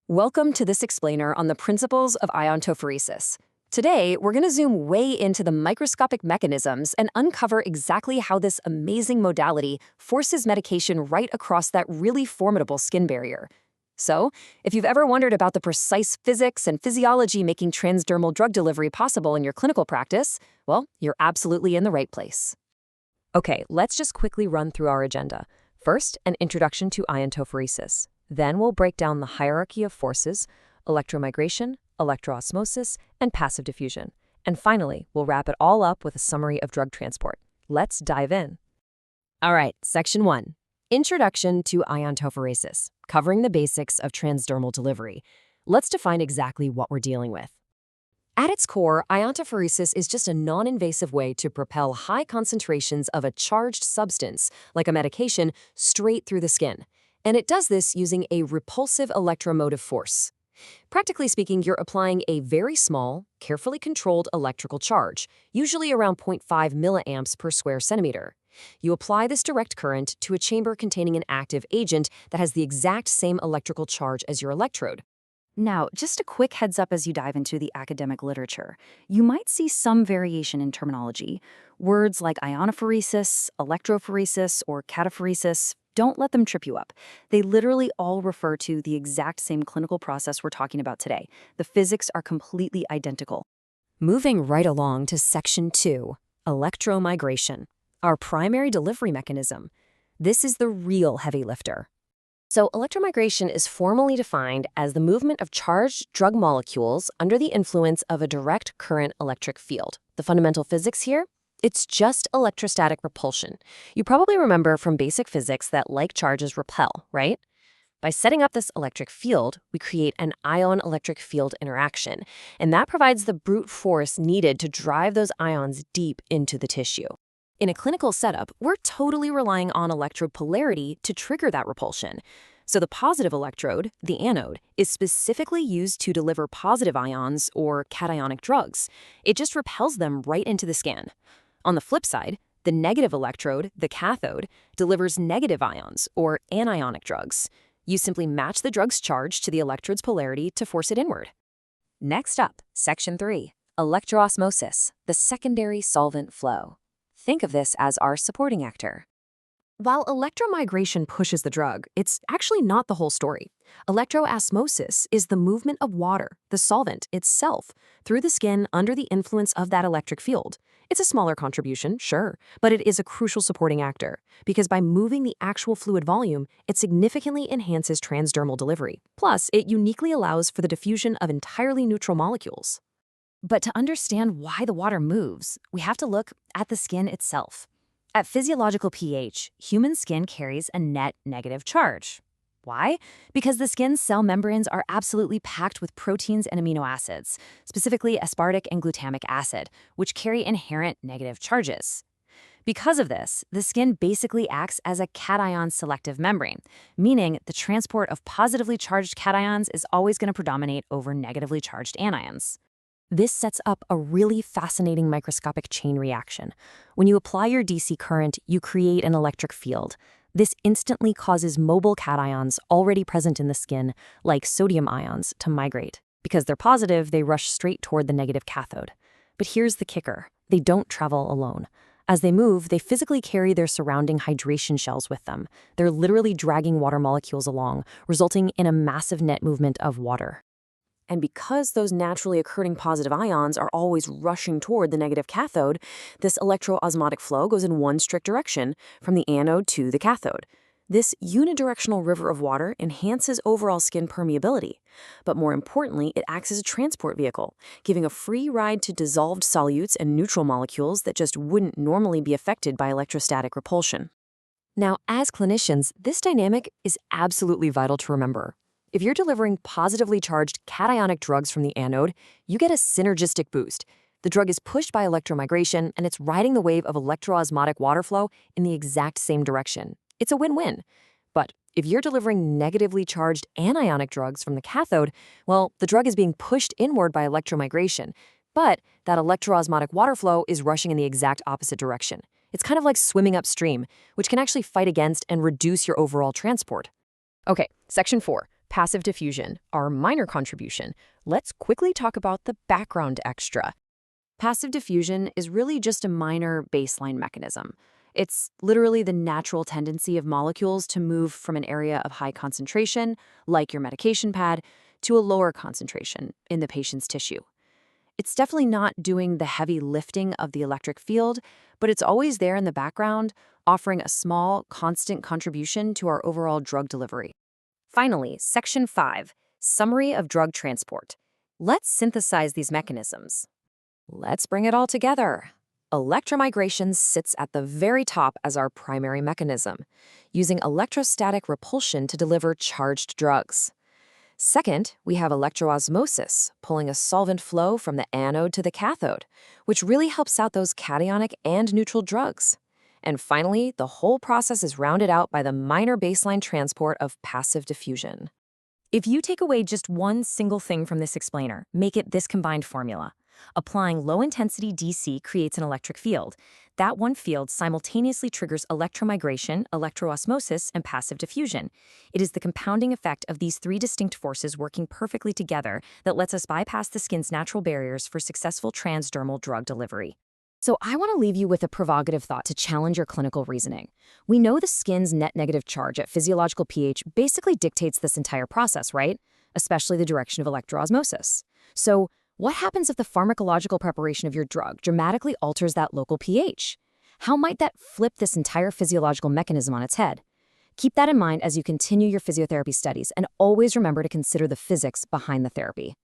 Welcome to this explainer on the principles of iontophoresis. Today, we're going to zoom way into the microscopic mechanisms and uncover exactly how this amazing modality forces medication right across that really formidable skin barrier. So, if you've ever wondered about the precise physics and physiology making transdermal drug delivery possible in your clinical practice, well, you're absolutely in the right place. Okay, let's just quickly run through our agenda. First, an introduction to iontophoresis. Then we'll break down the hierarchy of forces, electromigration, electroosmosis, and passive diffusion. And finally, we'll wrap it all up with a summary of drug transport. Let's dive in. All right, Section 1. Introduction to iontophoresis, covering the basics of transdermal delivery. Let's define exactly what we're dealing with. At its core, iontophoresis is just a non-invasive way to propel high concentrations of a charged substance, like a medication, straight through the skin. And it does this using a repulsive electromotive force. Practically speaking, you're applying a very small, carefully controlled electrical charge, usually around 0.5 milliamps per square centimeter. You apply this direct current to a chamber containing an active agent that has the exact same electrical charge as your electrode. Now, just a quick heads up as you dive into the academic literature. You might see some variation in terminology. Words like iontophoresis, electrophoresis, or cataphoresis, don't let them trip you up. They literally all refer to the exact same clinical process we're talking about today. The physics are completely identical. Moving right along to Section 2, Electromigration, our primary delivery mechanism. This is the real heavy lifter. So, electromigration is formally defined as the movement of charged drug molecules under the influence of a direct current electric field. The fundamental physics here? It's just electrostatic repulsion. You probably remember from basic physics that like charges repel, right? By setting up this electric field, we create an ion-electric field interaction, and that provides the brute force needed to drive those ions deep into the tissue. In a clinical setup, we're totally relying on electrode polarity to trigger that repulsion. So the positive electrode, the anode, is specifically used to deliver positive ions or cationic drugs. It just repels them right into the skin. On the flip side, the negative electrode, the cathode, delivers negative ions or anionic drugs. You simply match the drug's charge to the electrode's polarity to force it inward. Next up, Section 3, Electroosmosis, the secondary solvent flow. Think of this as our supporting actor. While electromigration pushes the drug, it's actually not the whole story. Electroosmosis is the movement of water, the solvent itself, through the skin under the influence of that electric field. It's a smaller contribution, sure, but it is a crucial supporting actor, because by moving the actual fluid volume, it significantly enhances transdermal delivery. Plus, it uniquely allows for the diffusion of entirely neutral molecules. But to understand why the water moves, we have to look at the skin itself. At physiological pH, human skin carries a net negative charge. Why? Because the skin's cell membranes are absolutely packed with proteins and amino acids, specifically aspartic and glutamic acid, which carry inherent negative charges. Because of this, the skin basically acts as a cation selective membrane, meaning the transport of positively charged cations is always going to predominate over negatively charged anions. This sets up a really fascinating microscopic chain reaction. When you apply your DC current, you create an electric field. This instantly causes mobile cations already present in the skin, like sodium ions, to migrate. Because they're positive, they rush straight toward the negative cathode. But here's the kicker. They don't travel alone. As they move, they physically carry their surrounding hydration shells with them. They're literally dragging water molecules along, resulting in a massive net movement of water. And because those naturally occurring positive ions are always rushing toward the negative cathode, this electroosmotic flow goes in one strict direction, from the anode to the cathode. This unidirectional river of water enhances overall skin permeability. But more importantly, it acts as a transport vehicle, giving a free ride to dissolved solutes and neutral molecules that just wouldn't normally be affected by electrostatic repulsion. Now, as clinicians, this dynamic is absolutely vital to remember. If you're delivering positively charged cationic drugs from the anode, you get a synergistic boost. The drug is pushed by electromigration, and it's riding the wave of electroosmotic water flow in the exact same direction. It's a win-win. But if you're delivering negatively charged anionic drugs from the cathode, well, the drug is being pushed inward by electromigration, but that electroosmotic water flow is rushing in the exact opposite direction. It's kind of like swimming upstream, which can actually fight against and reduce your overall transport. Okay, Section 4. passive diffusion, our minor contribution. Let's quickly talk about the background extra. Passive diffusion is really just a minor baseline mechanism. It's literally the natural tendency of molecules to move from an area of high concentration, like your medication pad, to a lower concentration in the patient's tissue. It's definitely not doing the heavy lifting of the electric field, but it's always there in the background, offering a small, constant contribution to our overall drug delivery. Finally, Section 5, Summary of Drug Transport. Let's synthesize these mechanisms. Let's bring it all together. Electromigration sits at the very top as our primary mechanism, using electrostatic repulsion to deliver charged drugs. Second, we have electroosmosis, pulling a solvent flow from the anode to the cathode, which really helps out those cationic and neutral drugs. And finally, the whole process is rounded out by the minor baseline transport of passive diffusion. If you take away just one single thing from this explainer, make it this combined formula. Applying low-intensity DC creates an electric field. That one field simultaneously triggers electromigration, electroosmosis, and passive diffusion. It is the compounding effect of these three distinct forces working perfectly together that lets us bypass the skin's natural barriers for successful transdermal drug delivery. So I want to leave you with a provocative thought to challenge your clinical reasoning. We know the skin's net negative charge at physiological pH basically dictates this entire process, right? Especially the direction of electroosmosis. So what happens if the pharmacological preparation of your drug dramatically alters that local pH? How might that flip this entire physiological mechanism on its head? Keep that in mind as you continue your physiotherapy studies, and always remember to consider the physics behind the therapy.